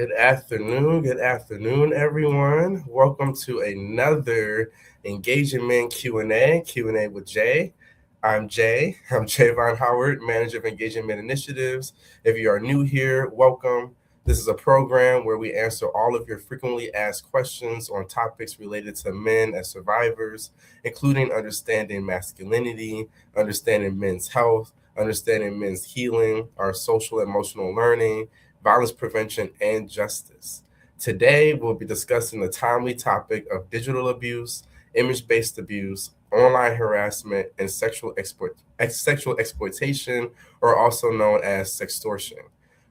Good afternoon, everyone. Welcome to another Engagement Q&A with Jay. I'm Jay. I'm Jay Von Howard, Manager of Engagement Initiatives. If you are new here, welcome. This is a program where we answer all of your frequently asked questions on topics related to men as survivors, including understanding masculinity, understanding men's health, understanding men's healing, our social emotional learning, violence prevention, and justice. Today, we'll be discussing the timely topic of digital abuse, image based abuse, online harassment, and sexual exploitation, or also known as sextortion.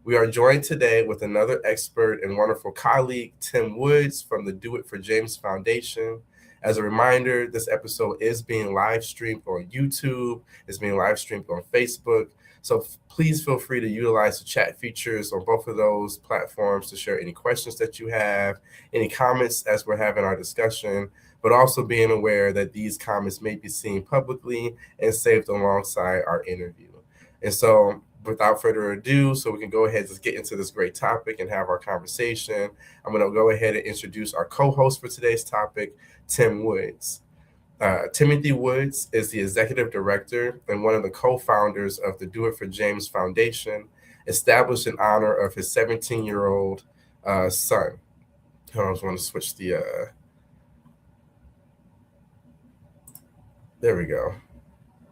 We are joined today with another expert and wonderful colleague, Tim Woods from the Do It for James Foundation. As a reminder, this episode is being live streamed on YouTube, it's being live streamed on Facebook. So please feel free to utilize the chat features on both of those platforms to share any questions that you have, any comments as we're having our discussion, but also being aware that these comments may be seen publicly and saved alongside our interview. And so without further ado, so we can go ahead and just get into this great topic and have our conversation, I'm going to go ahead and introduce our co-host for today's topic, Tim Woods. Timothy Woods is the executive director and one of the co-founders of the Do It for James Foundation, established in honor of his 17-year-old son. I just want to switch the. There we go.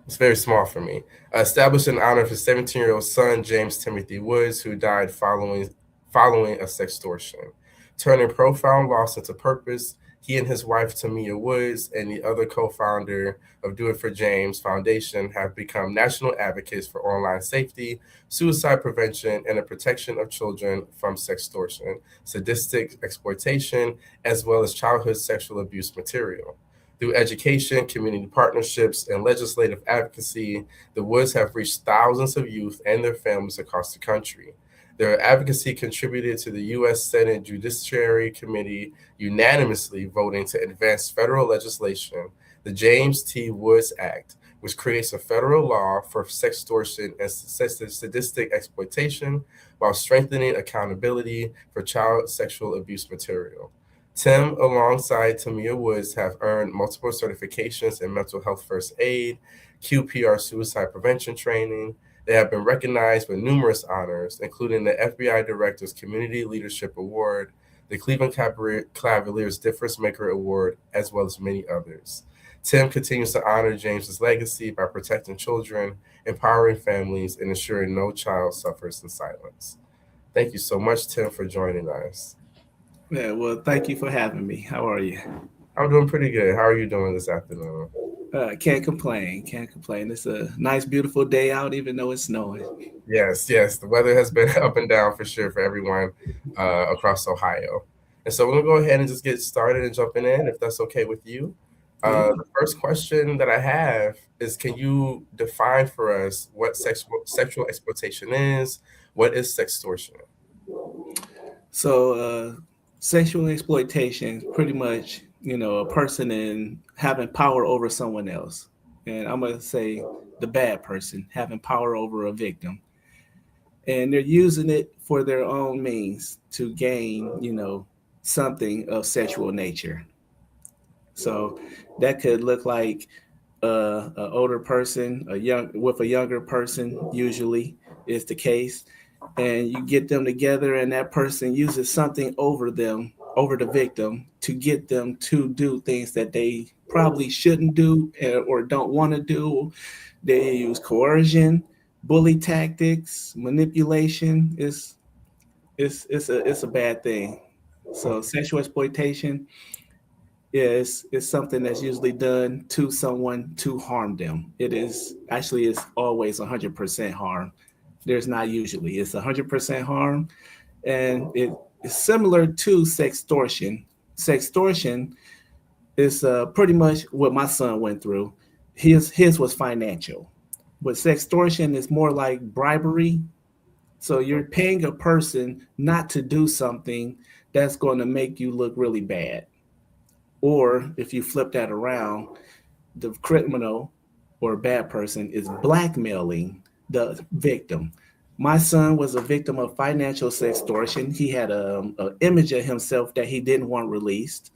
It's very small for me. Established in honor of his 17-year-old son, James Timothy Woods, who died following a sextortion. Turning profound loss into purpose, he and his wife, Tamia Woods, and the other co-founder of Do It for James Foundation have become national advocates for online safety, suicide prevention, and the protection of children from sextortion, sadistic exploitation, as well as childhood sexual abuse material. Through education, community partnerships, and legislative advocacy, the Woods have reached thousands of youth and their families across the country. Their advocacy contributed to the U.S. Senate Judiciary Committee unanimously voting to advance federal legislation, the James T. Woods Act, which creates a federal law for sextortion and sadistic exploitation while strengthening accountability for child sexual abuse material. Tim, alongside Tamia Woods, have earned multiple certifications in mental health first aid, QPR suicide prevention training. They have been recognized with numerous honors, including the FBI Director's Community Leadership Award, the Cleveland Cavaliers Difference Maker Award, as well as many others. Tim continues to honor James's legacy by protecting children, empowering families, and ensuring no child suffers in silence. Thank you so much, Tim, for joining us. Yeah, well, thank you for having me. How are you? I'm doing pretty good. How are you doing this afternoon? Can't complain. Can't complain. It's a nice, beautiful day out, even though it's snowing. Yes. The weather has been up and down for sure for everyone across Ohio. And so we're going to go ahead and just get started and jumping in, if that's okay with you. Yeah. The first question that I have is, can you define for us what sexual exploitation is? What is sextortion? So, sexual exploitation, pretty much, a person in having power over someone else, and I'm gonna say the bad person having power over a victim, and they're using it for their own means to gain, something of sexual nature. So that could look like an older person, a younger person. Usually, is the case, and you get them together, and that person uses something over the victim, to get them to do things that they probably shouldn't do or don't want to do. They use coercion, bully tactics, manipulation. It's a bad thing. So sexual exploitation is something that's usually done to someone to harm them. It is actually it's always 100% harm. There's not usually. It's 100% harm, and it is similar to sextortion. Sextortion is pretty much what my son went through. His was financial, but sextortion is more like bribery. So you're paying a person not to do something that's going to make you look really bad. Or if you flip that around, the criminal or bad person is blackmailing the victim. My son was a victim of financial sextortion. He had a image of himself that he didn't want released.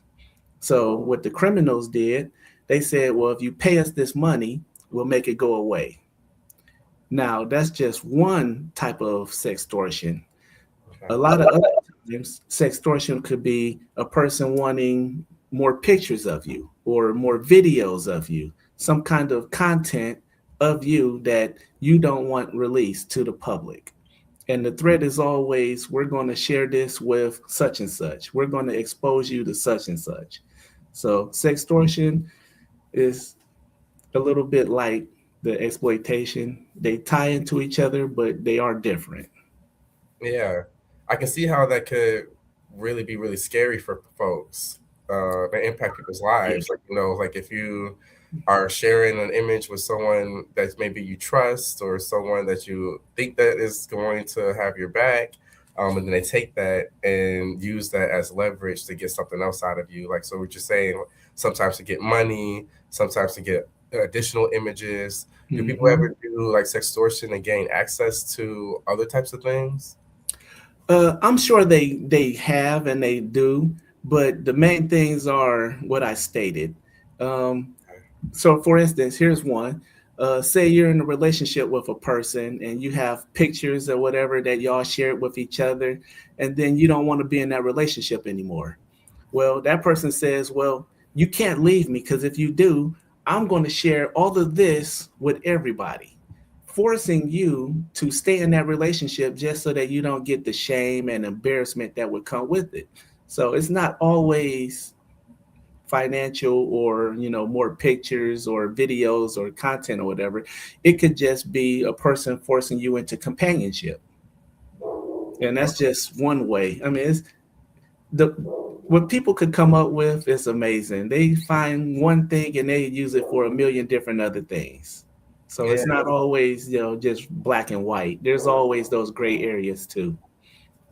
So what the criminals did, they said, well, if you pay us this money, we'll make it go away. Now, that's just one type of sextortion. A Okay. lot of other times, sextortion could be a person wanting more pictures of you or more videos of you, some kind of content of you that you don't want released to the public. And the threat is always, we're going to share this with such and such. We're going to expose you to such and such. So, sextortion is a little bit like the exploitation. They tie into each other, but they are different. Yeah, I can see how that could really be really scary for folks, and impact people's Yeah. lives. Like, like if you are sharing an image with someone that maybe you trust or someone that you think that is going to have your back, and then they take that and use that as leverage to get something else out of you. Like, so what you're saying, sometimes to get money, sometimes to get additional images. Do people Hmm. ever do like sextortion and gain access to other types of things? I'm sure they have and they do, but the main things are what I stated. Um, so, for instance, here's one. Say you're in a relationship with a person and you have pictures or whatever that y'all shared with each other, and then you don't want to be in that relationship anymore. Well, that person says, well, you can't leave me because if you do, I'm going to share all of this with everybody, forcing you to stay in that relationship just so that you don't get the shame and embarrassment that would come with it. So it's not always financial or more pictures or videos or content or whatever. It could just be a person forcing you into companionship, and that's just one way. I mean, it's the what people could come up with is amazing. They find one thing and they use it for a million different other things. So Yeah, it's not always just black and white. There's always those gray areas too.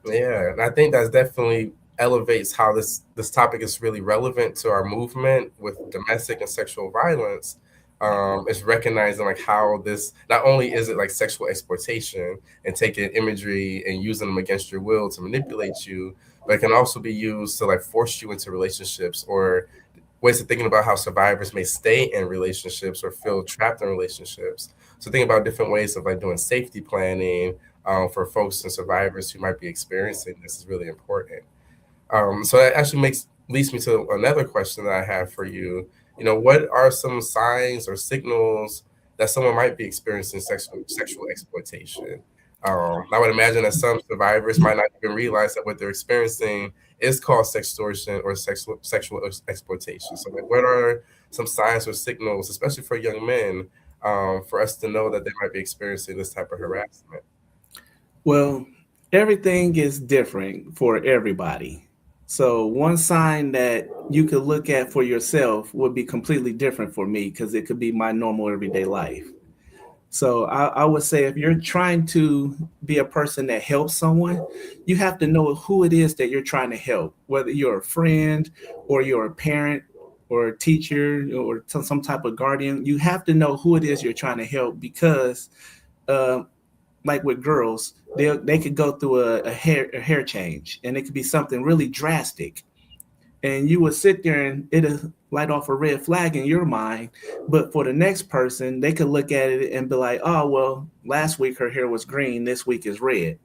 yeah, and I think that's definitely elevates how this topic is really relevant to our movement with domestic and sexual violence. It's recognizing like how this not only is it like sexual exploitation and taking imagery and using them against your will to manipulate you, but it can also be used to like force you into relationships or ways of thinking about how survivors may stay in relationships or feel trapped in relationships. So think about different ways of like doing safety planning, for folks and survivors who might be experiencing this is really important. So that actually leads me to another question that I have for you. What are some signs or signals that someone might be experiencing sexual exploitation? I would imagine that some survivors might not even realize that what they're experiencing is called sextortion or sexual exploitation. So, like, what are some signs or signals, especially for young men, for us to know that they might be experiencing this type of harassment? Well, everything is different for everybody. So one sign that you could look at for yourself would be completely different for me because it could be my normal everyday life. So I would say if you're trying to be a person that helps someone, you have to know who it is that you're trying to help, whether you're a friend or you're a parent or a teacher or some type of guardian. You have to know who it is you're trying to help because, uh, like with girls, they could go through a hair change and it could be something really drastic, and you would sit there and it'll light off a red flag in your mind. But for the next person, they could look at it and be like, oh, well, last week her hair was green, this week is red.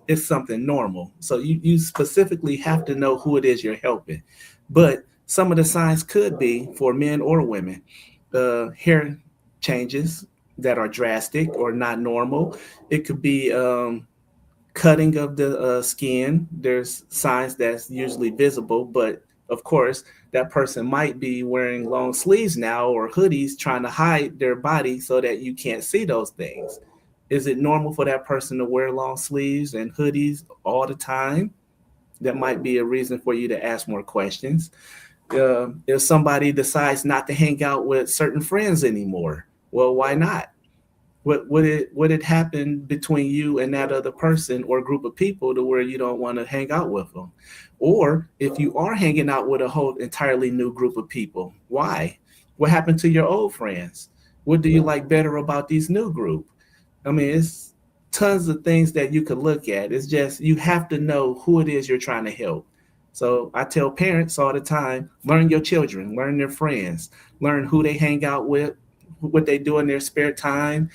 It's something normal. So you specifically have to know who it is you're helping. But some of the signs could be for men or women, hair changes that are drastic or not normal. It could be cutting of the skin. There's signs that's usually visible, but of course, that person might be wearing long sleeves now or hoodies trying to hide their body so that you can't see those things. Is it normal for that person to wear long sleeves and hoodies all the time? That might be a reason for you to ask more questions. If somebody decides not to hang out with certain friends anymore, well, why not? What it happen between you and that other person or group of people to where you don't want to hang out with them? Or if you are hanging out with a whole entirely new group of people, why? What happened to your old friends? What do you like better about these new group? I mean, it's tons of things that you could look at. It's just you have to know who it is you're trying to help. So I tell parents all the time, learn your children, learn their friends, learn who they hang out with, what they do in their spare time,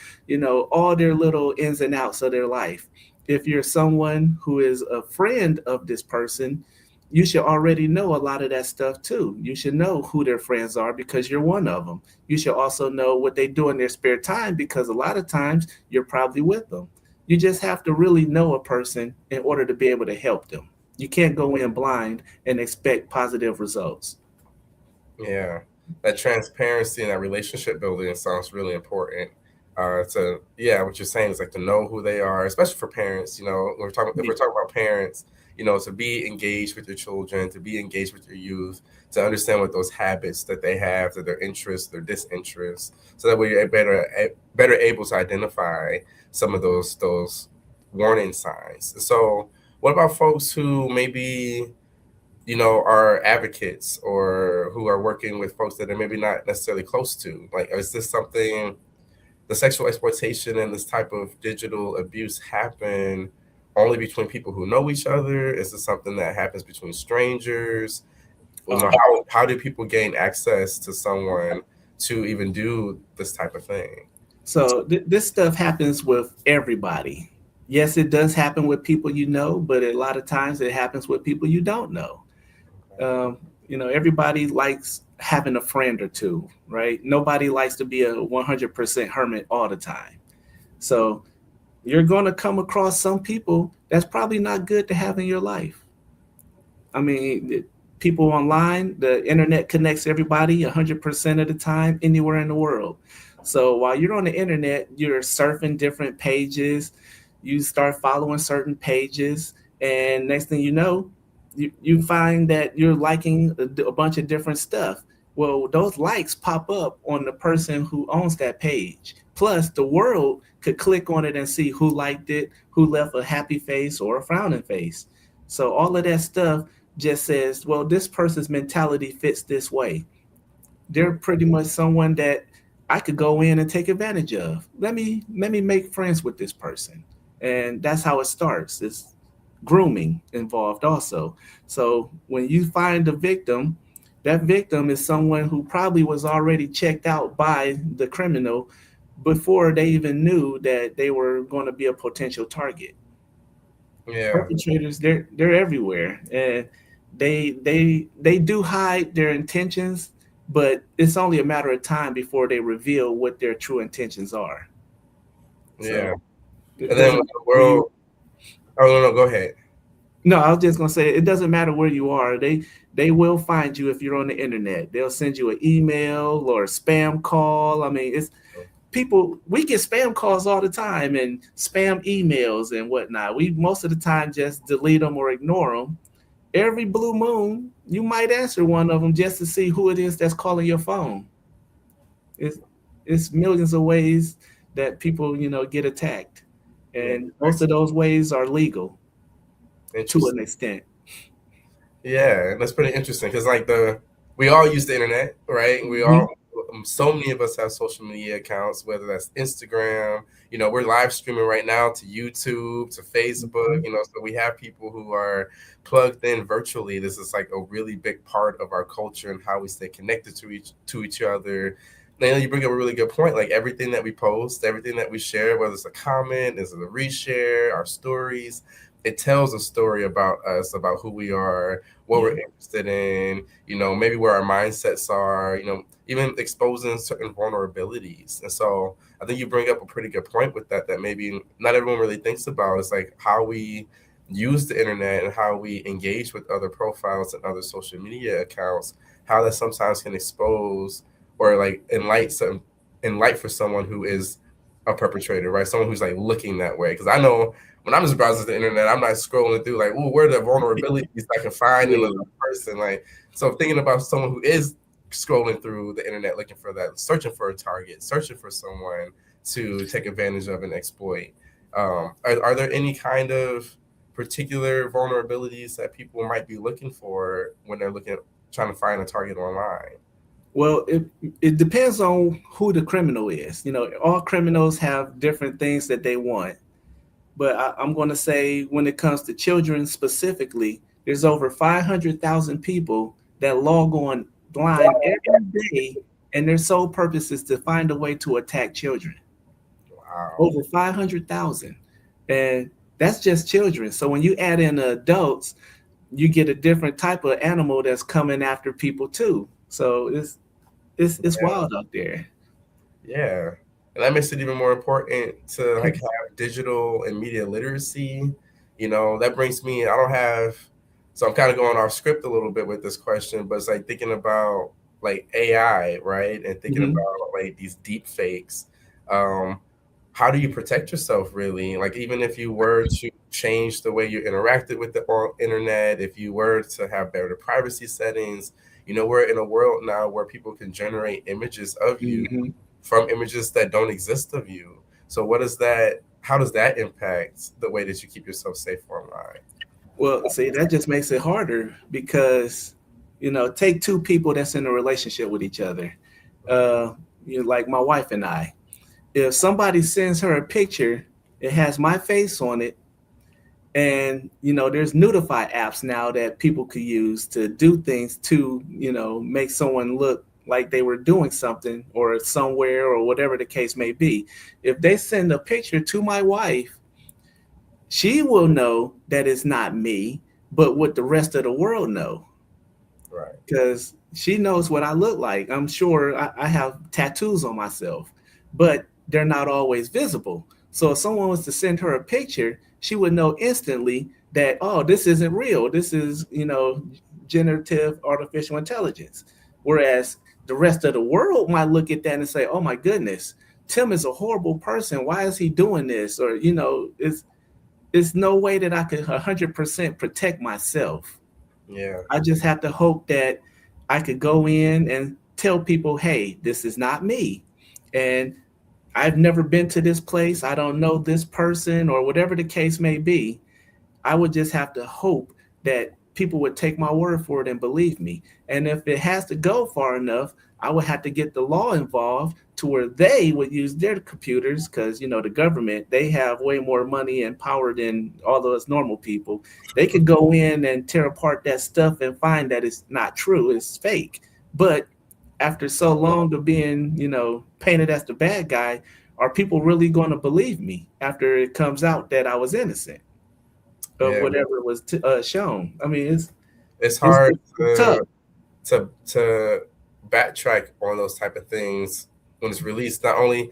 all their little ins and outs of their life. If you're someone who is a friend of this person, you should already know a lot of that stuff too. You should know who their friends are because you're one of them. You should also know what they do in their spare time because a lot of times you're probably with them. You just have to really know a person in order to be able to help them. You can't go in blind and expect positive results. Yeah, that transparency and that relationship building sounds really important. To yeah, what you're saying is like to know who they are, especially for parents. If we're talking about parents, to be engaged with your children, to be engaged with your youth, to understand what those habits that they have, that their interests, their disinterests, so that way you're better able to identify some of those warning signs. So, what about folks who maybe are advocates or who are working with folks that are maybe not necessarily close to? Like, is this something, the sexual exploitation and this type of digital abuse happen only between people who know each other? Is this something that happens between strangers? How do people gain access to someone to even do this type of thing? So this stuff happens with everybody. Yes, it does happen with people you know, but a lot of times it happens with people you don't know. Everybody likes having a friend or two, right? Nobody likes to be a 100% hermit all the time. So you're going to come across some people that's probably not good to have in your life. I mean, people online, the internet connects everybody 100% of the time, anywhere in the world. So while you're on the internet, you're surfing different pages, you start following certain pages, and next thing you know, you find that you're liking a bunch of different stuff. Well, those likes pop up on the person who owns that page. Plus, the world could click on it and see who liked it, who left a happy face or a frowning face. So all of that stuff just says, well, this person's mentality fits this way. They're pretty much someone that I could go in and take advantage of. Let me make friends with this person. And that's how it starts. It's grooming involved also. So when you find a victim, that victim is someone who probably was already checked out by the criminal before they even knew that they were going to be a potential target. Yeah. Perpetrators, they're everywhere, and they do hide their intentions, but it's only a matter of time before they reveal what their true intentions are. Yeah. So it And then doesn't with matter the where you. world, oh, no, no, go ahead. No, I was just gonna say it doesn't matter where you are. They will find you if you're on the internet. They'll send you an email or a spam call. I mean, it's people. We get spam calls all the time and spam emails and whatnot. We most of the time just delete them or ignore them. Every blue moon, you might answer one of them just to see who it is that's calling your phone. It's it's millions of ways that people get attacked, Yeah. and most of those ways are legal to an Interesting. extent. Yeah, and that's pretty interesting because we all use the internet, right? Mhm. So many of us have social media accounts, whether that's Instagram. We're live streaming right now to YouTube, to Facebook. Mhm. So we have people who are plugged in virtually. This is like a really big part of our culture and how we stay connected to each other. Now you bring up a really good point. Like everything that we post, everything that we share, whether it's a comment, is it a reshare, our stories, it tells a story about us, about who we are, what Yeah. we're interested in, maybe where our mindsets are, even exposing certain vulnerabilities. And so I think you bring up a pretty good point with that maybe not everyone really thinks about. It's like how we use the internet and how we engage with other profiles and other social media accounts, how that sometimes can expose or like enlight for someone who is a perpetrator, right? Someone who's like looking that way. Because I know when I'm just browsing the internet, I'm not scrolling through like, oh, where are the vulnerabilities I can find in another Yeah. person? Like, so thinking about someone who is scrolling through the internet looking for that, searching for a target, searching for someone to take advantage of and exploit. Are there any kind of particular vulnerabilities that people might be looking for when they're trying to find a target online? Well, it depends on who the criminal is. All criminals have different things that they want. But I'm going to say when it comes to children specifically, there's over 500,000 people that log on blind every day, and their sole purpose is to find a way to attack children. Wow. Over 500,000. And that's just children. So when you add in adults, you get a different type of animal that's coming after people too. So it's Yeah. wild out there. Yeah. And that makes it even more important to like have digital and media literacy. That brings me, I don't have, so I'm kind of going off script a little bit with this question, but it's like thinking about like AI, right? And thinking Mhm. about like these deep fakes. Um, how do you protect yourself really? Like even if you were to change the way you interacted with the internet, if you were to have better privacy settings, we're in a world now where people can generate images of you Mhm. from images that don't exist of you. So what is that? How does that impact the way that you keep yourself safe online? Well, see, that just makes it harder because, take two people that's in a relationship with each other. Uh, like my wife and I. If somebody sends her a picture, it has my face on it, and there's notify apps now that people could use to do things to make someone look like they were doing something or somewhere or whatever the case may be. If they send a picture to my wife, she will know that it's not me, but what the rest of the world know, Right. because she knows what I look like. I'm sure I have tattoos on myself, but they're not always visible. So if someone was to send her a picture, she would know instantly that, oh, this isn't real. This is, generative artificial intelligence. Whereas the rest of the world might look at that and say, oh my goodness, Tim is a horrible person. Why is he doing this? Or, it's no way that I could 100% protect myself. Yeah. I just have to hope that I could go in and tell people, hey, this is not me. And I've never been to this place. I don't know this person or whatever the case may be. I would just have to hope that people would take my word for it and believe me. And if it has to go far enough, I would have to get the law involved to where they would use their computers because, the government, they have way more money and power than all of us normal people. They could go in and tear apart that stuff and find that it's not true, it's fake. But after so long of being, painted as the bad guy, are people really going to believe me after it comes out that I was innocent of Yeah. whatever was shown? I mean, It's it's, hard it's tough. to backtrack on those type of things when it's released. Not only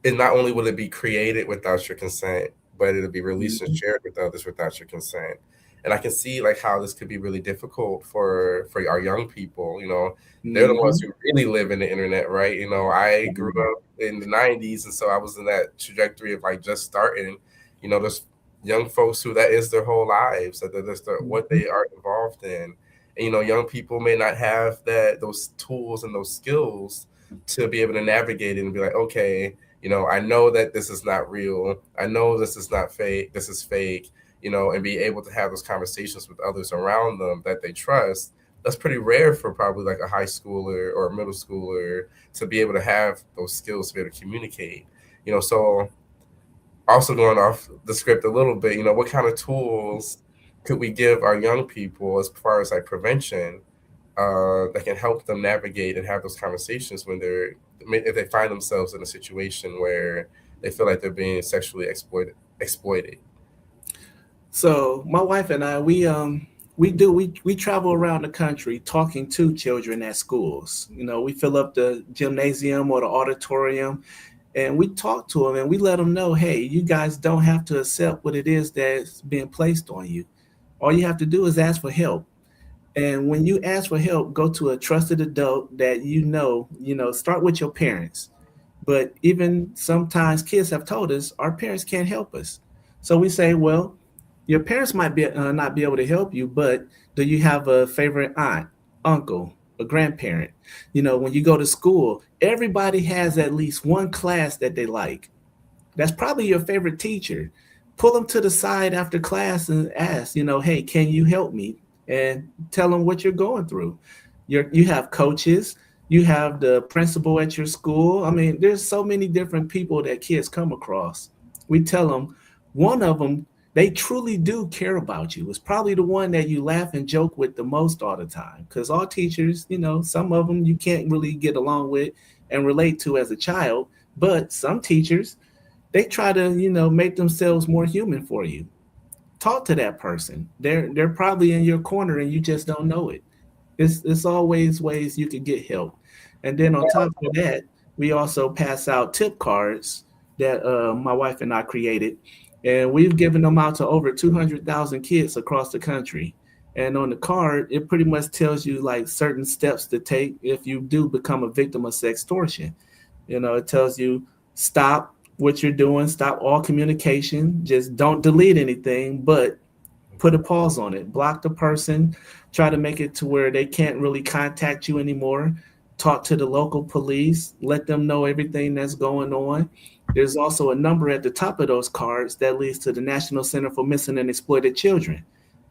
will it be created without your consent, but it'll be released and Mhm. shared with others without your consent. And I can see like how this could be really difficult for our young people. They're the ones Mhm. who really live in the internet, right? I grew up in the '90s, and so I was in that trajectory of like just starting. There's young folks who that is their whole lives, that's what Mhm. they are involved in. And young people may not have those tools and those skills to be able to navigate it and be like, okay, I know that this is not real. I know this is not fake. This is fake, and be able to have those conversations with others around them that they trust. That's pretty rare for probably like a high schooler or a middle schooler to be able to have those skills to be able to communicate. So also going off the script a little bit, what kind of tools could we give our young people as far as like prevention that can help them navigate and have those conversations when if they find themselves in a situation where they feel like they're being sexually exploited. So my wife and I, we travel around the country talking to children at schools. We fill up the gymnasium or the auditorium, and we talk to them and we let them know, hey, you guys don't have to accept what it is that's being placed on you. All you have to do is ask for help. And when you ask for help, go to a trusted adult that start with your parents. But even sometimes kids have told us our parents can't help us. So we say, well, your parents might be not be able to help you, but do you have a favorite aunt, uncle, a grandparent? When you go to school, everybody has at least one class that they like. That's probably your favorite teacher. Pull them to the side after class and ask, hey, can you help me? And tell them what you're going through. You have coaches, you have the principal at your school. I mean, there's so many different people that kids come across. We tell them one of them, they truly do care about you. It's probably the one that you laugh and joke with the most all the time. Because all teachers, some of them you can't really get along with and relate to as a child. But some teachers, they try to, make themselves more human for you. Talk to that person. They're probably in your corner and you just don't know it. It's always ways you can get help. And then on top of that, we also pass out tip cards that my wife and I created, and we've given them out to over 200,000 kids across the country. And on the card, it pretty much tells you like certain steps to take if you do become a victim of sextortion. It tells you stop what you're doing, stop all communication, just don't delete anything, but put a pause on it, block the person, try to make it to where they can't really contact you anymore. Talk to the local police, let them know everything that's going on. There's also a number at the top of those cards that leads to the National Center for Missing and Exploited Children.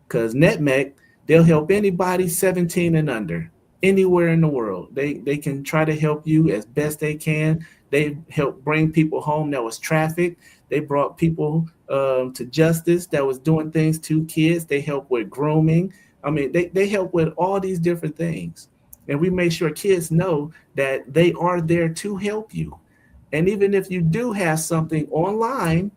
Because NetMec, they'll help anybody 17 and under, anywhere in the world. They can try to help you as best they can. They help bring people home that was trafficked. They brought people to justice that was doing things to kids. They help with grooming. I mean, they help with all these different things. And we make sure kids know that they are there to help you. And even if you do have something online,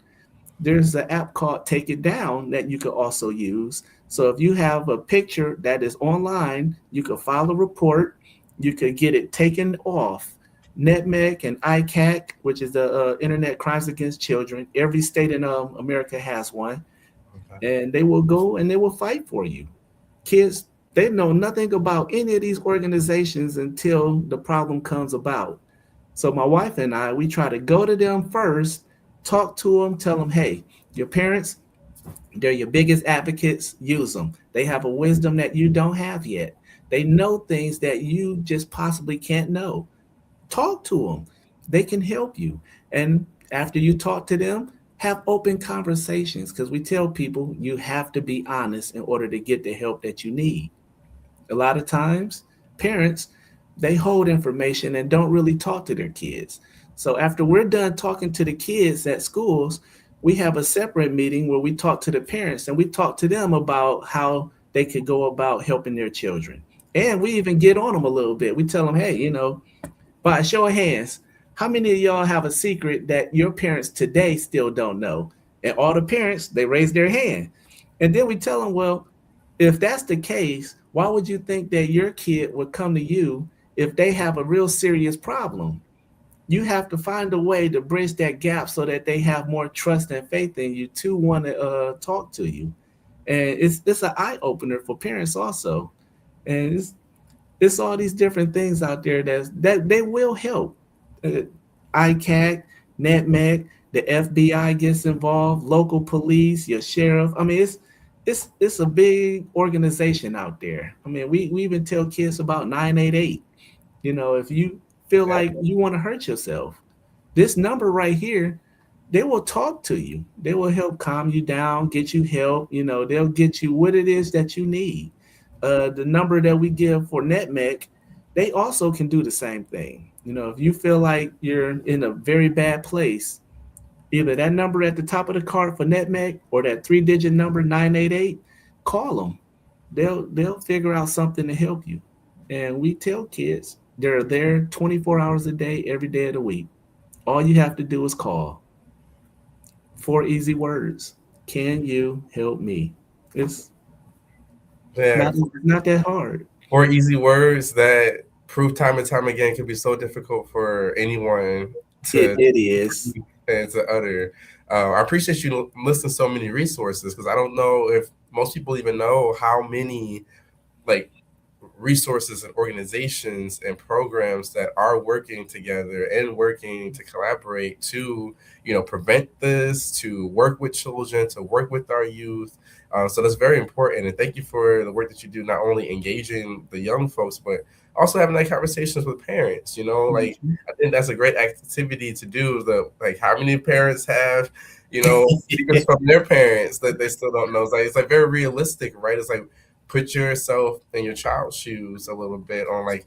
there's an app called Take It Down that you could also use. So if you have a picture that is online, you could file a report, you could get it taken off. NetMec and ICAC, which is the Internet Crimes Against Children, every state in America has one, Okay. and they will go and they will fight for you. Kids, they know nothing about any of these organizations until the problem comes about. So my wife and I, we try to go to them first, talk to them, tell them, hey, your parents, they're your biggest advocates. Use them. They have a wisdom that you don't have yet. They know things that you just possibly can't know. Talk to them. They can help you. And after you talk to them, have open conversations because we tell people you have to be honest in order to get the help that you need. A lot of times, parents, they hold information and don't really talk to their kids. So after we're done talking to the kids at schools, we have a separate meeting where we talk to the parents and we talk to them about how they could go about helping their children. And we even get on them a little bit. We tell them, hey, by a show of hands, how many of y'all have a secret that your parents today still don't know? And all the parents, they raise their hand. And then we tell them, well, if that's the case, why would you think that your kid would come to you if they have a real serious problem? You have to find a way to bridge that gap so that they have more trust and faith in you to want to talk to you. And it's an eye opener for parents also. And it's all these different things out there that they will help. Uh, ICAC, NetMec, the FBI gets involved, local police, your sheriff. I mean, it's a big organization out there. I mean, we even tell kids about 988. If you feel Yeah. like you want to hurt yourself, this number right here, they will talk to you. They will help calm you down, get you help. They'll get you what it is that you need. The number that we give for NetMec, they also can do the same thing. If you feel like you're in a very bad place, either that number at the top of the card for NetMec or that three-digit number 988, call them. They'll figure out something to help you. And we tell kids they're there 24 hours a day, every day of the week. All you have to do is call. Four easy words. Can you help me? It's Yeah. not that hard. Four easy words that prove time and time again can be so difficult for anyone It to it is. and to utter. I appreciate you listing so many resources because I don't know if most people even know how many like resources and organizations and programs that are working together and working to collaborate to prevent this, to work with children, to work with our youth. So that's very important, and thank you for the work that you do, not only engaging the young folks but also having that conversations with parents. Like Mhm. I think that's a great activity to do. The like how many parents have secrets from their parents that they still don't know. It's like very realistic, right? It's like put yourself in your child's shoes a little bit on like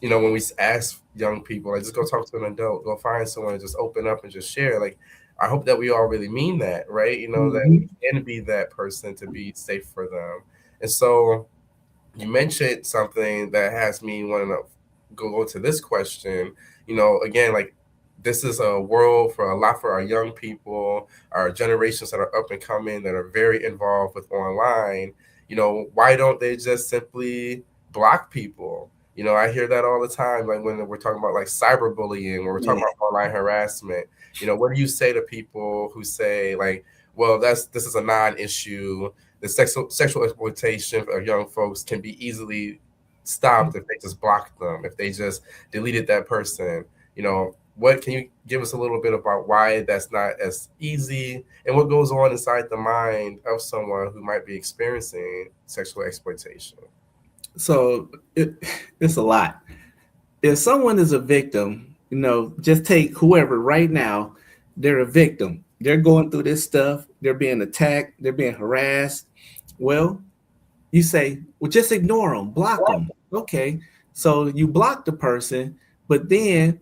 when we ask young people like just go talk to an adult, go find someone and just open up and just share. Like I hope that we all really mean that, right? That we Mhm. can be that person to be safe for them. And so you mentioned something that has me wanting to go to this question. Again, like this is a world for a lot for our young people, our generations that are up and coming, that are very involved with online. Why don't they just simply block people? I hear that all the time, like when we're talking about like cyberbullying, or we're talking Yeah. about online harassment. What do you say to people who say like, well, this is a non-issue, the sexual exploitation of young folks can be easily stopped if they just blocked them, if they just deleted that person. What can you give us a little bit about why that's not as easy, and what goes on inside the mind of someone who might be experiencing sexual exploitation? So it's a lot. If someone is a victim, just take whoever right now, they're a victim. They're going through this stuff. They're being attacked. They're being harassed. Well, you say, well, just ignore them, block them. Okay. So you block the person, but then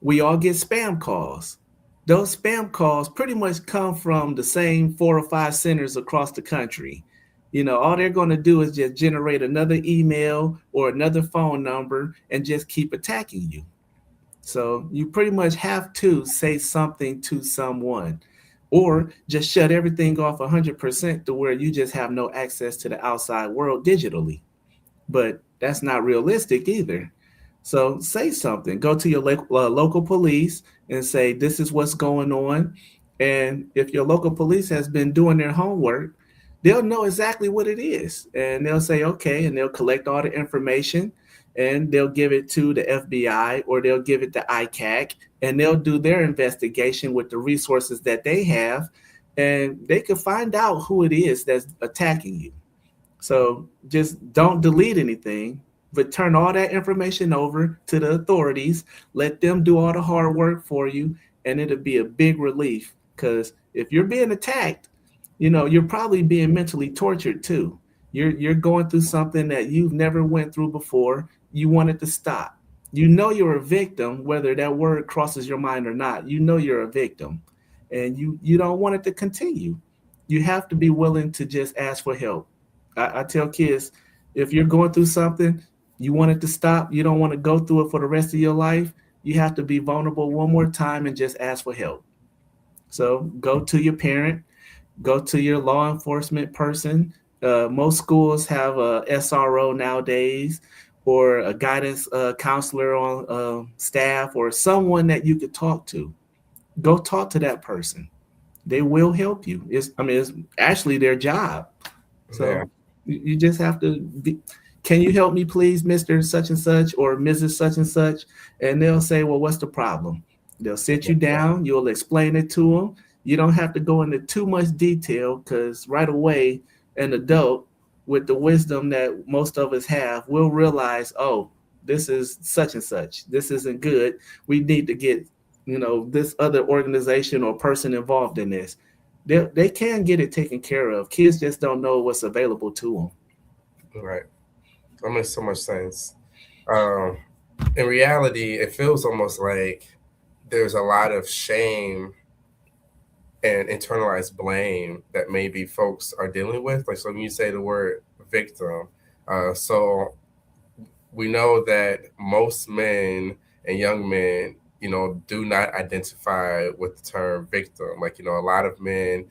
we all get spam calls. Those spam calls pretty much come from the same 4 or 5 centers across the country. All they're going to do is just generate another email or another phone number and just keep attacking you. So you pretty much have to say something to someone, or just shut everything off 100% to where you just have no access to the outside world digitally. But that's not realistic either. So say something. Go to your local police and say, this is what's going on. And if your local police has been doing their homework, they'll know exactly what it is. And they'll say, okay, and they'll collect all the information and they'll give it to the FBI or they'll give it to ICAC and they'll do their investigation with the resources that they have. And they can find out who it is that's attacking you. So just don't delete anything, but turn all that information over to the authorities. Let them do all the hard work for you, and it'll be a big relief. Because if you're being attacked, you're probably being mentally tortured too. You're going through something that you've never went through before. You want it to stop. You're a victim, whether that word crosses your mind or not. You're a victim, and you don't want it to continue. You have to be willing to just ask for help. I tell kids, if you're going through something, you want it to stop, you don't want to go through it for the rest of your life, you have to be vulnerable one more time and just ask for help. So go to your parent, go to your law enforcement person. Most schools have a SRO nowadays, or a guidance counselor on staff, or someone that you could talk to. Go talk to that person. They will help you. It's actually their job. Yeah. So you just have to be, can you help me please, Mr. Such and such or Mrs. Such and such? And they'll say, well, what's the problem? They'll sit you down, you'll explain it to them. You don't have to go into too much detail because right away, an adult with the wisdom that most of us have will realize, oh, this is such and such. This isn't good. We need to get, this other organization or person involved in this. They can get it taken care of. Kids just don't know what's available to them. Right. That makes so much sense. um in reality, it feels almost like there's a lot of shame and internalized blame that maybe folks are dealing with. Like, so when you say the word victim, so we know that most men and young men, do not identify with the term victim. Like, a lot of men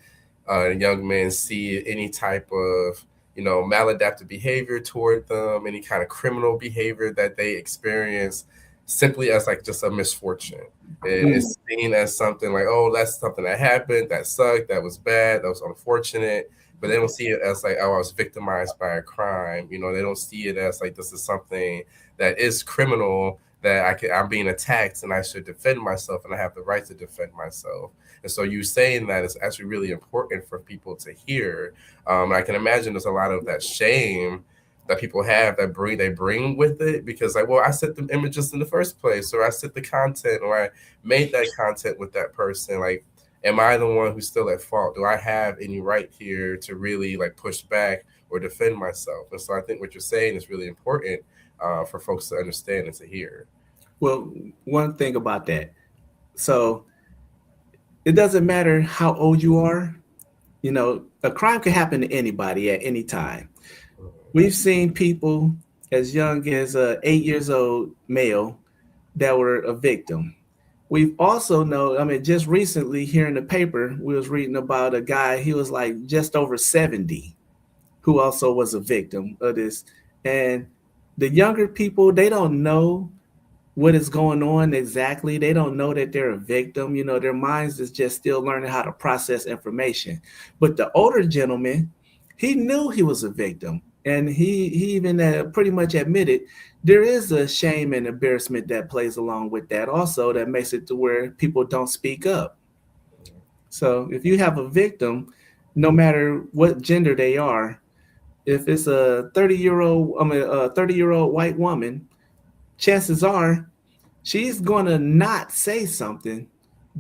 and young men see any type of, maladaptive behavior toward them, any kind of criminal behavior that they experience, simply as like just a misfortune. Mm. It's seen as something like, oh, that's something that happened, that sucked, that was bad, that was unfortunate. But they don't see it as like, oh, I was victimized by a crime. They don't see it as like this is something that is criminal, that I'm being attacked and I should defend myself and I have the right to defend myself. And so you saying that is actually really important for people to hear. I can imagine there's a lot of that shame that people have that they bring with it, because like, well, I set the images in the first place, or I set the content, or I made that content with that person. Like, am I the one who's still at fault? Do I have any right here to really like push back or defend myself? And so I think what you're saying is really important for folks to understand and to hear. Well, one thing about that. So it doesn't matter how old you are. A crime can happen to anybody at any time. We've seen people as young as 8 years old, male, that were a victim. We've also know, I mean, just recently here in the paper, we was reading about a guy, he was like just over 70, who also was a victim of this. And the younger people, they don't know what is going on exactly. They don't know that they're a victim. Their minds is just still learning how to process information. But the older gentleman, he knew he was a victim. And he even pretty much admitted there is a shame and embarrassment that plays along with that also, that makes it to where people don't speak up. So if you have a victim, no matter what gender they are, if it's a 30-year old white woman, chances are she's going to not say something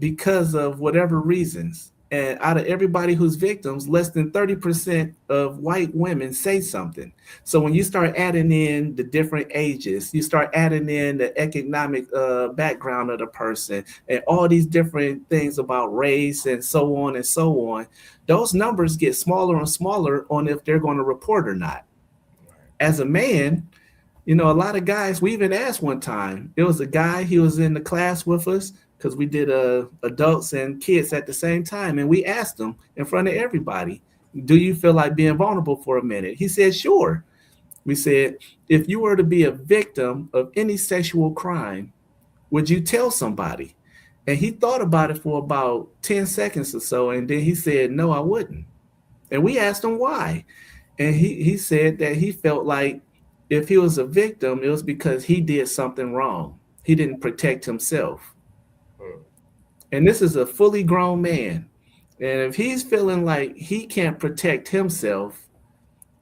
because of whatever reasons. And out of everybody who's victims, less than 30% of white women say something. So when you start adding in the different ages, you start adding in the economic background of the person and all these different things about race and so on and so on, those numbers get smaller and smaller on if they're going to report or not. As a man, a lot of guys, we even asked one time, it was a guy, he was in the class with us because we did adults and kids at the same time. And we asked him in front of everybody, do you feel like being vulnerable for a minute? He said, sure. We said, if you were to be a victim of any sexual crime, would you tell somebody? And he thought about it for about 10 seconds or so. And then he said, no, I wouldn't. And we asked him why. And he said that he felt like if he was a victim, it was because he did something wrong. He didn't protect himself. Hmm. And this is a fully grown man. And if he's feeling like he can't protect himself,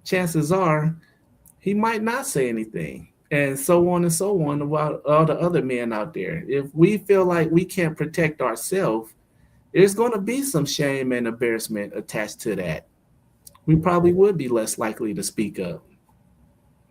chances are he might not say anything. And so on and so on about all the other men out there. If we feel like we can't protect ourselves, there's going to be some shame and embarrassment attached to that. We probably would be less likely to speak up.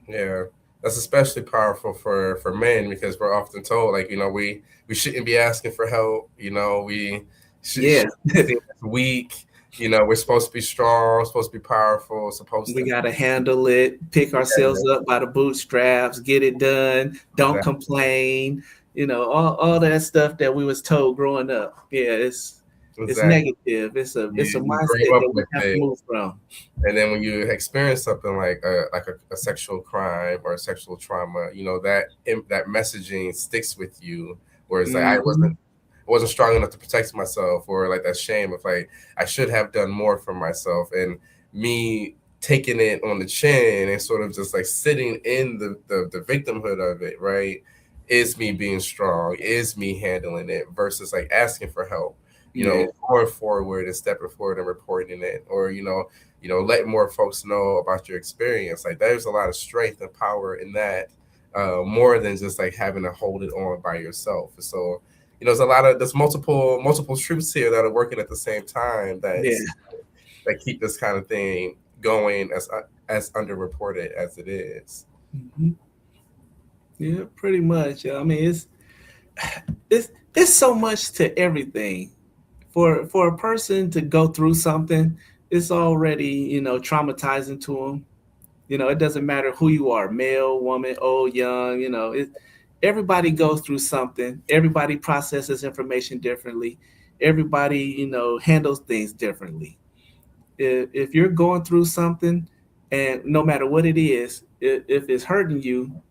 Yeah, that's especially powerful for men because we're often told like we shouldn't be asking for help. We Yeah, should be seen as weak. We're supposed to be strong, supposed to be powerful, supposed we to. got to handle it, pick ourselves Yeah, up by the bootstraps, get it done, don't exactly. complain, all that stuff that we was told growing up. Yeah, it's Exactly. negative. It's a You mindset grow up that we with have to it, move from. and then when you experience something like a sexual crime or a sexual trauma, that messaging sticks with you. Whereas like I Hmm. wasn't strong enough to protect myself, or like that shame of like I should have done more for myself, and me taking it on the chin and sort of just like sitting in the victimhood of it, right, is me being strong, is me handling it versus like asking for help, Yeah, going forward and stepping forward and reporting it, or letting more folks know about your experience. Like there's a lot of strength and power in that, more than just like having to hold it on by yourself. So there's multiple truths here that are working at the same time yeah, that keep this kind of thing going as underreported as it is. hmm yeah, pretty much. I mean, it's so much to everything. For a person to go through something, it's already traumatizing to them. It doesn't matter who you are, male, woman, old, young, everybody goes through something. Everybody processes information differently. Everybody, handles things differently. If you're going through something, and no matter what it is, if it's hurting you,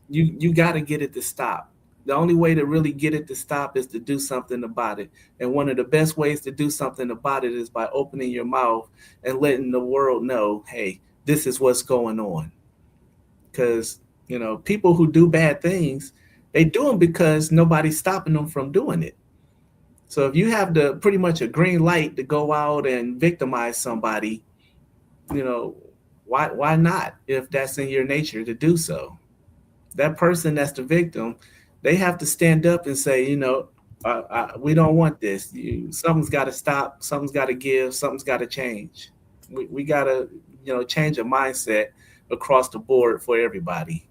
you got to get it to stop. The only way to really get it to stop is to do something about it. And one of the best ways to do something about it is by opening your mouth and letting the world know, hey, this is what's going on. Because people who do bad things, they do them because nobody's stopping them from doing it. So if you have the pretty much a green light to go out and victimize somebody, you know why not, if that's in your nature to do so? That person that's the victim, they have to stand up and say, we don't want this. Something's got to stop. Something's got to give. Something's got to change. We got to, change a mindset across the board for everybody.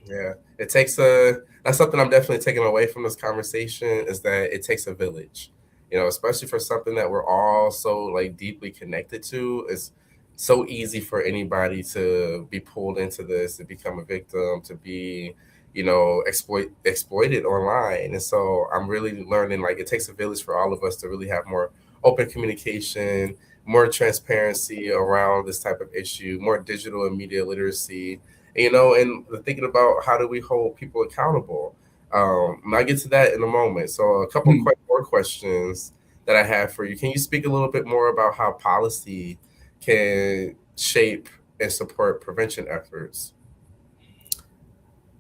Yeah, that's something I'm definitely taking away from this conversation is that it takes a village. especially for something that we're all so like deeply connected to. It's so easy for anybody to be pulled into this, to become a victim, to be, exploited online. And so I'm really learning like it takes a village for all of us to really have more open communication, more transparency around this type of issue, more digital and media literacy, and thinking about how do we hold people accountable. And I'll get to that in a moment. So a couple more questions that I have for you. Can you speak a little bit more about how policy can shape and support prevention efforts?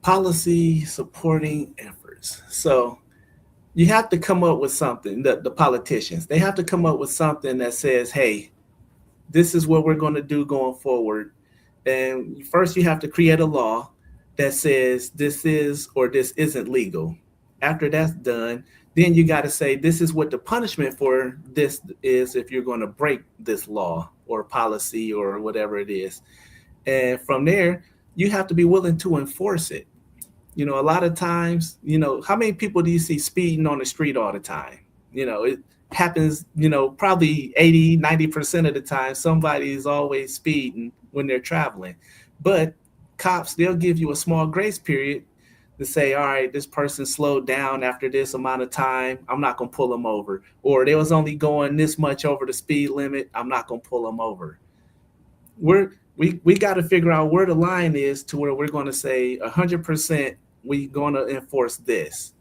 Policy supporting efforts. So you have to come up with something, the politicians, they have to come up with something that says, hey, this is what we're going to do going forward. And first, you have to create a law that says this is or this isn't legal. After that's done, then you got to say this is what the punishment for this is if you're going to break this law or policy or whatever it is. And from there, you have to be willing to enforce it. A lot of times, how many people do you see speeding on the street all the time? It happens, probably 80, 90% of the time, somebody is always speeding when they're traveling. But cops, they'll give you a small grace period to say, all right, this person slowed down after this amount of time. I'm not going to pull them over. Or they was only going this much over the speed limit. I'm not going to pull them over. We got to figure out where the line is to where we're going to say 100% we going to enforce this.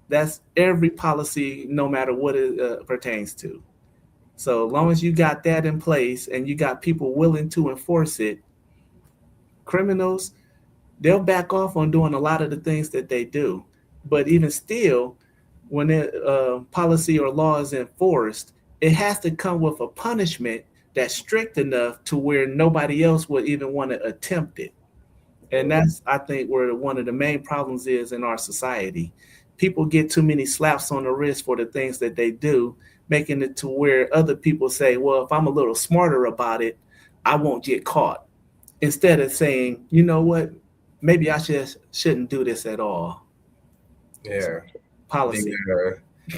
That's every policy, no matter what it pertains to. So as long as you got that in place and you got people willing to enforce it, criminals, they'll back off on doing a lot of the things that they do. But even still, when policy or law is enforced, it has to come with a punishment that's strict enough to where nobody else would even want to attempt it. And that's, I think, where one of the main problems is in our society. People get too many slaps on the wrist for the things that they do, making it to where other people say, well, if I'm a little smarter about it, I won't get caught. Instead of saying, you know what, maybe I shouldn't do this at all. So, Yeah. the policy.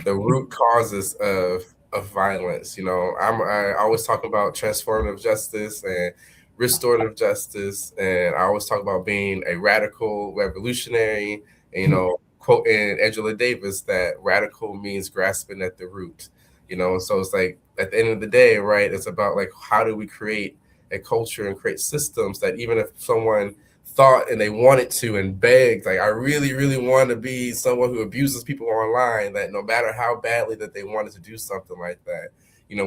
the root causes of violence. I always talk about transformative justice and restorative justice, and I always talk about being a radical revolutionary. And, quoting Angela Davis, that radical means grasping at the root. So it's like at the end of the day, right? It's about like how do we create a culture and create systems that even if someone thought and they wanted to and begged, like I really, really want to be someone who abuses people online, that no matter how badly that they wanted to do something like that,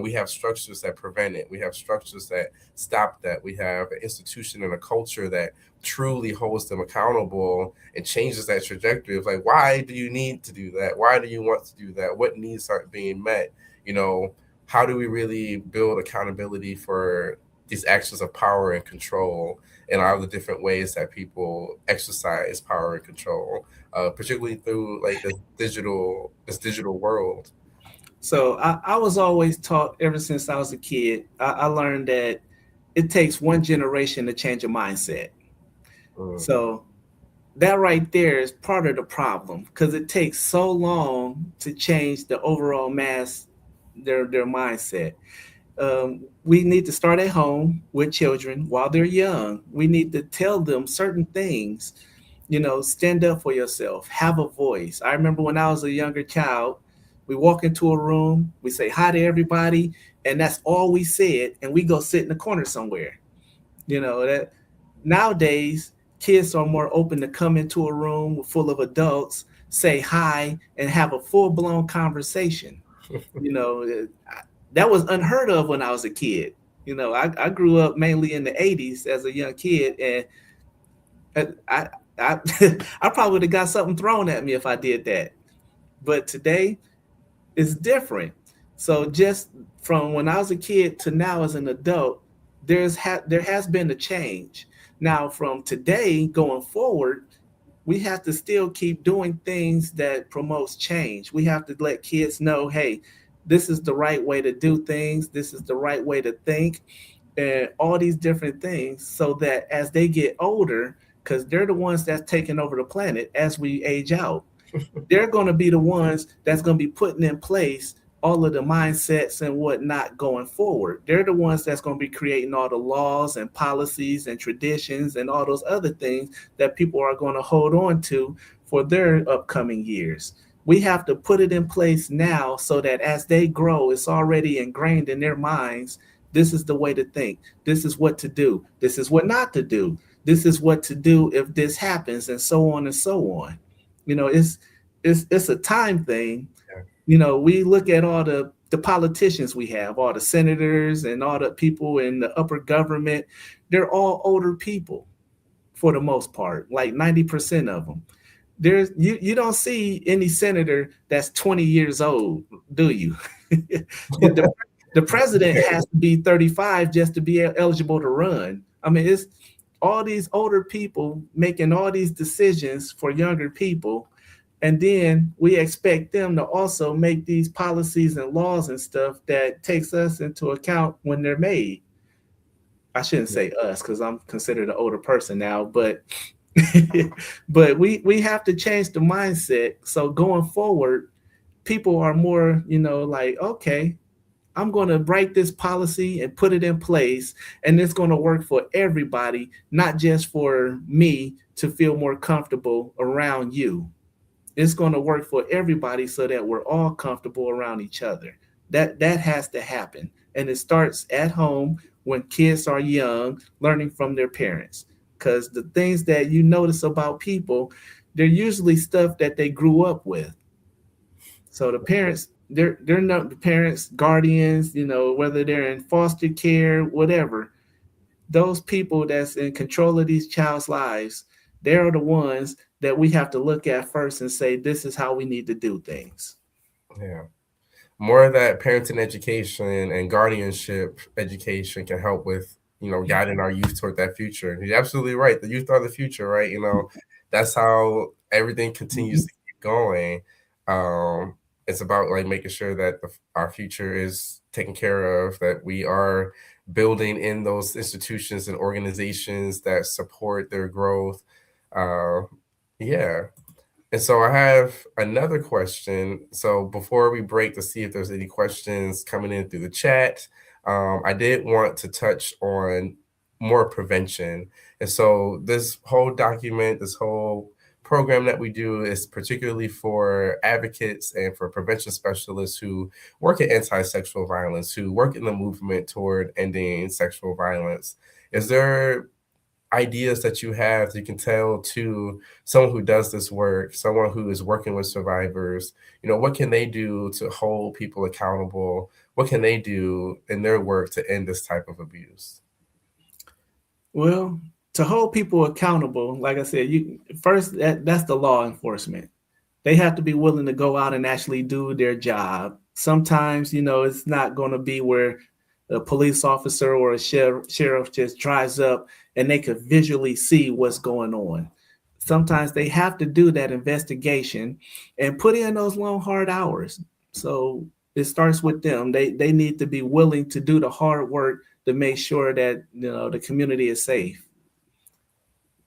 we have structures that prevent it. We have structures that stop that. We have an institution and a culture that truly holds them accountable and changes that trajectory of like, why do you need to do that? Why do you want to do that? What needs aren't being met? How do we really build accountability for these actions of power and control and all the different ways that people exercise power and control, particularly through like this digital world. So I was always taught ever since I was a kid. I learned that it takes one generation to change a mindset. Mm, So that right there is part of the problem because it takes so long to change the overall mass their mindset. We need to start at home with children while they're young. We need to tell them certain things. Stand up for yourself, have a voice. I remember when I was a younger child, we walk into a room, we say hi to everybody, and that's all we said, and we go sit in the corner somewhere. That nowadays kids are more open to come into a room full of adults, say hi, and have a full blown conversation. You know, that was unheard of when I was a kid. I grew up mainly in the '80s as a young kid, and I I probably would have got something thrown at me if I did that. But today it's different. So just from when I was a kid to now as an adult, there has been a change. Now from today going forward, we have to still keep doing things that promotes change. We have to let kids know, hey, this is the right way to do things. This is the right way to think, and all these different things, so that as they get older, because they're the ones that's taking over the planet as we age out, they're going to be the ones that's going to be putting in place all of the mindsets and whatnot going forward. They're the ones that's going to be creating all the laws and policies and traditions and all those other things that people are going to hold on to for their upcoming years. We have to put it in place now so that as they grow, it's already ingrained in their minds. This is the way to think. This is what to do. This is what not to do. This is what to do if this happens, and so on and so on. You know, it's a time thing. Yeah. You know, we look at all the politicians we have, all the senators and all the people in the upper government. They're all older people for the most part, like 90% of them. You don't see any senator that's 20 years old, do you? the, the president has to be 35 just to be eligible to run. I mean, it's all these older people making all these decisions for younger people, and then we expect them to also make these policies and laws and stuff that takes us into account when they're made. I shouldn't say us because I'm considered an older person now, but but we have to change the mindset. So going forward, people are more, like, okay, I'm going to write this policy and put it in place, and it's going to work for everybody, not just for me to feel more comfortable around you. It's going to work for everybody so that we're all comfortable around each other. That has to happen. And it starts at home when kids are young, learning from their parents. Because the things that you notice about people, they're usually stuff that they grew up with. So the parents, they're not the parents, guardians, whether they're in foster care, whatever. Those people that's in control of these child's lives, they're the ones that we have to look at first and say, this is how we need to do things. Yeah. More of that parenting education and guardianship education can help with, guiding our youth toward that future. You're absolutely right. The youth are the future, right? That's how everything continues to keep going. It's about like making sure that our future is taken care of, that we are building in those institutions and organizations that support their growth. Uh, yeah. And so I have another question. So before we break to see if there's any questions coming in through the chat, I did want to touch on more prevention. And so this whole document, this whole program that we do is particularly for advocates and for prevention specialists who work in anti-sexual violence, who work in the movement toward ending sexual violence. Is there ideas that you have that you can tell to someone who does this work, someone who is working with survivors, what can they do to hold people accountable? What can they do in their work to end this type of abuse? Well, to hold people accountable, like I said, you first that's the law enforcement. They have to be willing to go out and actually do their job. Sometimes, it's not going to be where a police officer or a sheriff just drives up and they could visually see what's going on. Sometimes they have to do that investigation and put in those long, hard hours. So it starts with them. They need to be willing to do the hard work to make sure that the community is safe.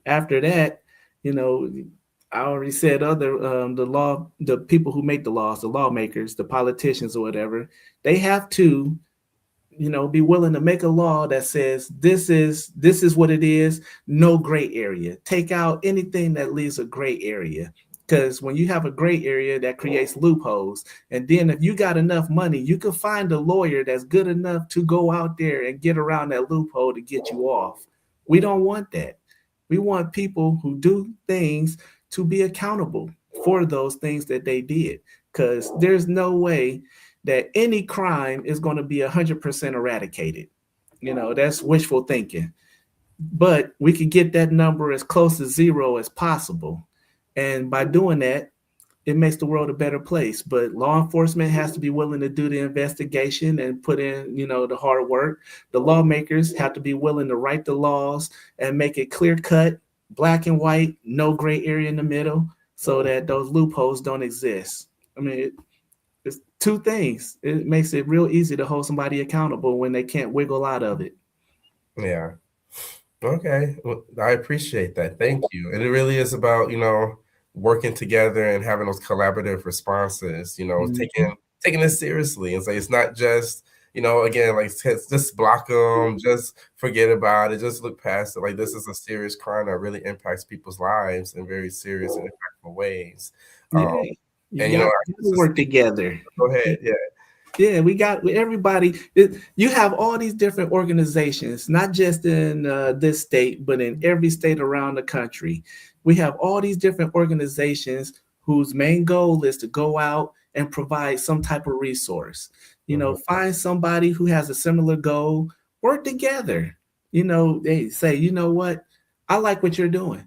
After that, you know, I already said the people who make the laws, the lawmakers, the politicians or whatever, they have to be willing to make a law that says this is what it is, no gray area. Take out anything that leaves a gray area. Because when you have a gray area, that creates loopholes. And then if you got enough money, you can find a lawyer that's good enough to go out there and get around that loophole to get you off. We don't want that. We want people who do things to be accountable for those things that they did. Because there's no way that any crime is going to be 100% eradicated. That's wishful thinking. But we could get that number as close to zero as possible. And by doing that, it makes the world a better place. But law enforcement has to be willing to do the investigation and put in, the hard work. The lawmakers have to be willing to write the laws and make it clear cut, black and white, no gray area in the middle, so that those loopholes don't exist. I mean, it's two things. It makes it real easy to hold somebody accountable when they can't wiggle out of it. Yeah. Okay. Well, I appreciate that. Thank you. And it really is about, working together and having those collaborative responses, Mhm. taking taking it seriously. It's like it's not just, again, like just block them, just forget about it, just look past it. Like this is a serious crime that really impacts people's lives in very serious and impactful ways. Um, Yeah, you and got I to just work together. go ahead, yeah, Yeah, we got everybody. You have all these different organizations, not just in this state, but in every state around the country. We have all these different organizations whose main goal is to go out and provide some type of resource. hmm Find somebody who has a similar goal, work together. They say, you know what? I like what you're doing.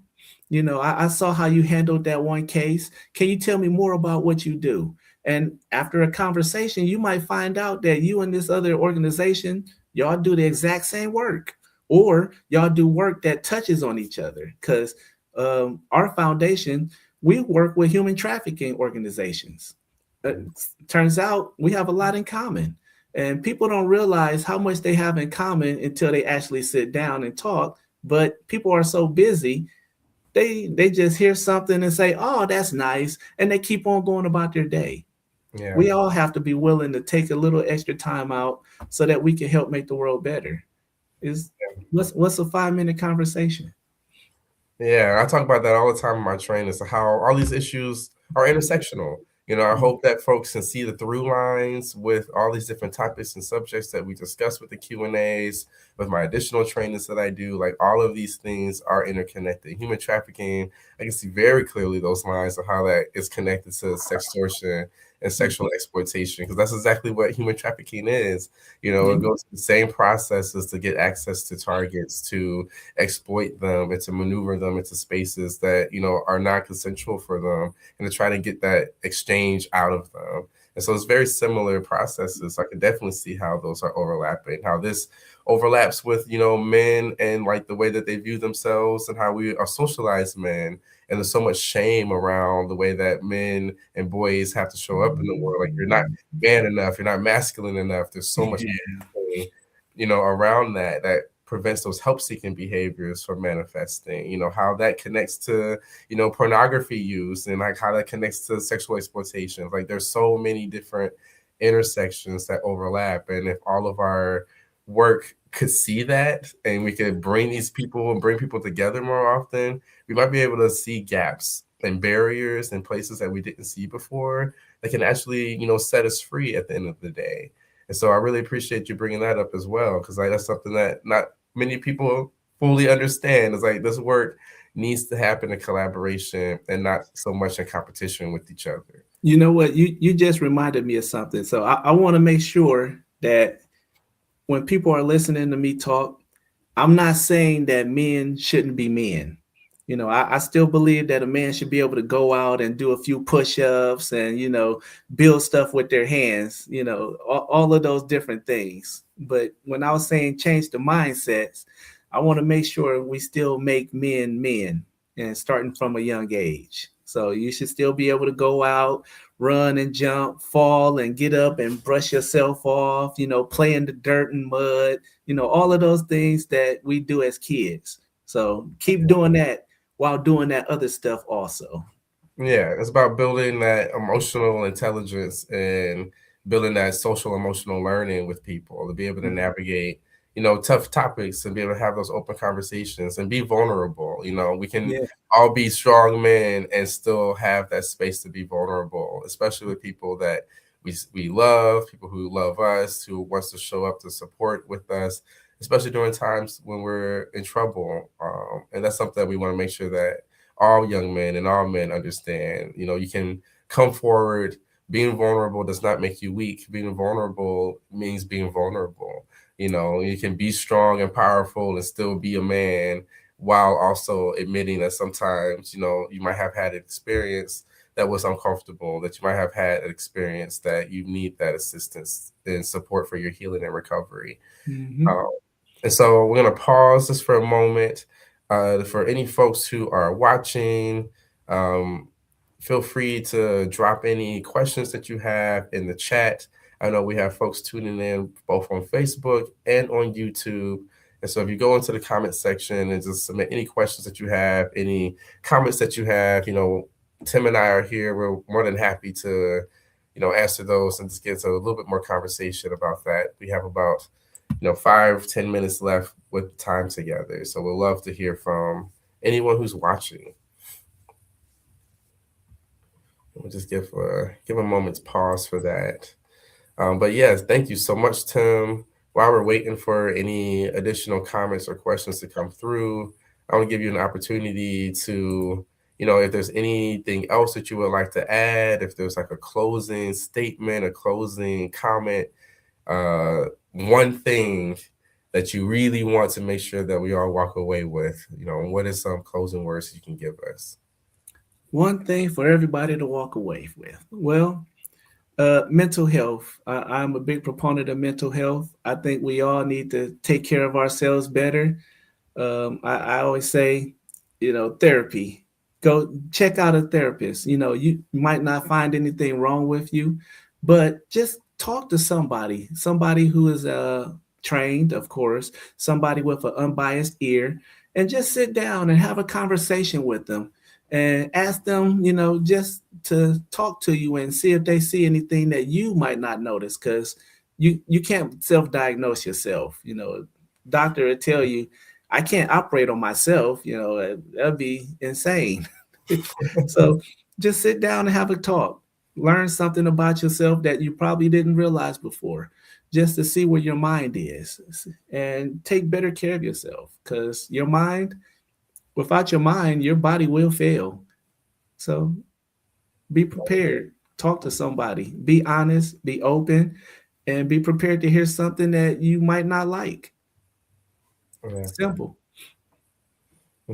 I saw how you handled that one case. Can you tell me more about what you do? And after a conversation, you might find out that you and this other organization, y'all do the exact same work, or y'all do work that touches on each other. Because our foundation, we work with human trafficking organizations. Uh, Turns out we have a lot in common. And people don't realize how much they have in common until they actually sit down and talk. But people are so busy, they just hear something and say, "Oh, that's nice," and they keep on going about their day. yeah. We all have to be willing to take a little extra time out so that we can help make the world better. Is what's a 5 minute conversation? Yeah, I talk about that all the time in my training, as to how all these issues are intersectional. I Mm. hope that folks can see the through lines with all these different topics and subjects that we discuss with the Q&As, with my additional trainings that I do. Like all of these things are interconnected. Human trafficking, I can see very clearly those lines of how that is connected to sextortion and sexual exploitation, because that's exactly what human trafficking is. Yeah. It goes through the same processes to get access to targets, to exploit them and to maneuver them into spaces that are not consensual for them, and to try to get that exchange out of them. And so it's very similar processes. I can definitely see how those are overlapping, how this overlaps with men and like the way that they view themselves and how we are socialized men. And there's so much shame around the way that men and boys have to show up in the world. Like you're not man enough, you're not masculine enough. There's so much around that prevents those help seeking behaviors from manifesting. How that connects to pornography use, and like how that connects to sexual exploitation. Like there's so many different intersections that overlap, and if all of our work could see that, and we could bring these people and bring people together more often, we might be able to see gaps and barriers and places that we didn't see before, that can actually set us free at the end of the day. And so I really appreciate you bringing that up as well, because like that's something that not many people fully understand. Is like this work needs to happen in collaboration and not so much in competition with each other. You know what? You just reminded me of something. So I want to make sure that when people are listening to me talk, I'm not saying that men shouldn't be men. I still believe that a man should be able to go out and do a few push-ups and, build stuff with their hands, all of those different things. But when I was saying change the mindsets, I want to make sure we still make men men and starting from a young age. So you should still be able to go out, run and jump, fall and get up and brush yourself off, play in the dirt and mud, all of those things that we do as kids. So keep doing that while doing that other stuff also. Yeah, it's about building that emotional intelligence and building that social emotional learning with people to be able to navigate, tough topics and be able to have those open conversations and be vulnerable. We can Yeah. all be strong men and still have that space to be vulnerable, especially with people that we love, people who love us, who wants to show up to support with us, especially during times when we're in trouble. And that's something that we want to make sure that all young men and all men understand. You can come forward. Being vulnerable does not make you weak. Being vulnerable means being vulnerable. You can be strong and powerful and still be a man, while also admitting that sometimes, you might have had an experience that was uncomfortable, that you might have had an experience that you need that assistance and support for your healing and recovery. Mm-hmm. Um, and so we're going to pause just for a moment. For any folks who are watching, um, feel free to drop any questions that you have in the chat. I know we have folks tuning in both on Facebook and on YouTube. And so if you go into the comment section and just submit any questions that you have, any comments that you have, Tim and I are here. We're more than happy to answer those and just get to a little bit more conversation about that. We have about 5-10 minutes left with time together, so we'd love to hear from anyone who's watching. We'll just give a moment's pause for that. But yes, thank you so much, Tim. While we're waiting for any additional comments or questions to come through, I want to give you an opportunity to, if there's anything else that you would like to add, if there's like a closing statement, a closing comment, one thing that you really want to make sure that we all walk away with, what is some closing words you can give us? One thing for everybody to walk away with. Well, mental health. I'm a big proponent of mental health. I think we all need to take care of ourselves better. I always say, therapy. Go check out a therapist. You might not find anything wrong with you, but just talk to somebody who is trained, of course, somebody with an unbiased ear, and just sit down and have a conversation with them and ask them, just to talk to you and see if they see anything that you might not notice, because you can't self-diagnose yourself. Doctor will tell you, I can't operate on myself. That'd be insane. So just sit down and have a talk. Learn something about yourself that you probably didn't realize before, just to see where your mind is, and take better care of yourself, because without your mind, your body will fail. So be prepared. Talk to somebody. Be honest, be open, and be prepared to hear something that you might not like. Yeah. Simple.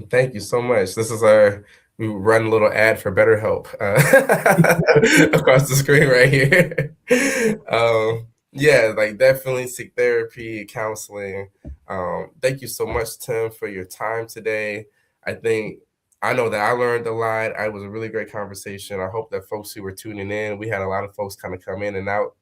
Thank you so much. This is our we run a little ad for BetterHelp across the screen right here. Yeah, like definitely seek therapy, counseling. Thank you so much, Tim, for your time today. I think I know that I learned a lot. It was a really great conversation. I hope that folks who were tuning in, we had a lot of folks kind of come in and out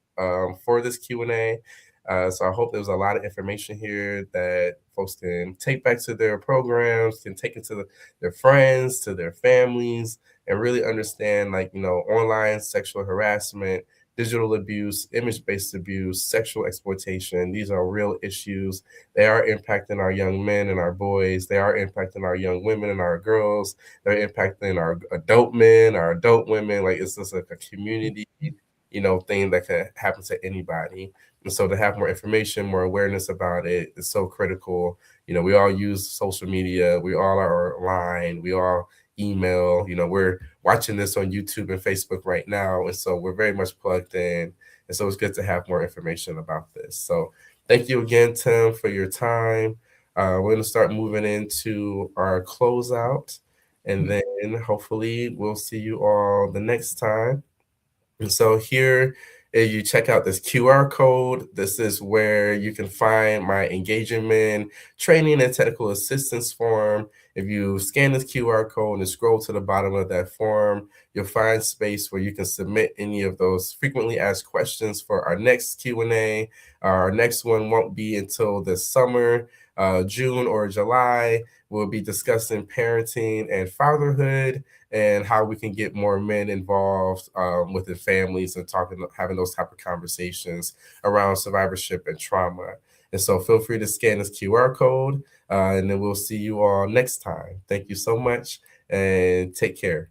for this Q&A. So I hope there was a lot of information here that folks can take back to their programs, can take it to their friends, to their families, and really understand, like, online sexual harassment, digital abuse, image-based abuse, sexual exploitation. These are real issues. They are impacting our young men and our boys. They are impacting our young women and our girls. They're impacting our adult men, our adult women. Like, it's just like a community, thing that can happen to anybody. And so to have more information, more awareness about it is so critical. We all use social media. We all are online. We all email. We're watching this on YouTube and Facebook right now. And so we're very much plugged in. And so it's good to have more information about this. So thank you again, Tim, for your time. We're going to start moving into our closeout. And then hopefully we'll see you all the next time. And so here, if you check out this QR code, this is where you can find my engagement, training, and technical assistance form. If you scan this QR code and scroll to the bottom of that form, you'll find space where you can submit any of those frequently asked questions for our next Q&A. Our next one won't be until this summer, June or July. We'll be discussing parenting and fatherhood, and how we can get more men involved within families and having those type of conversations around survivorship and trauma. And so feel free to scan this QR code, and then we'll see you all next time. Thank you so much, and take care.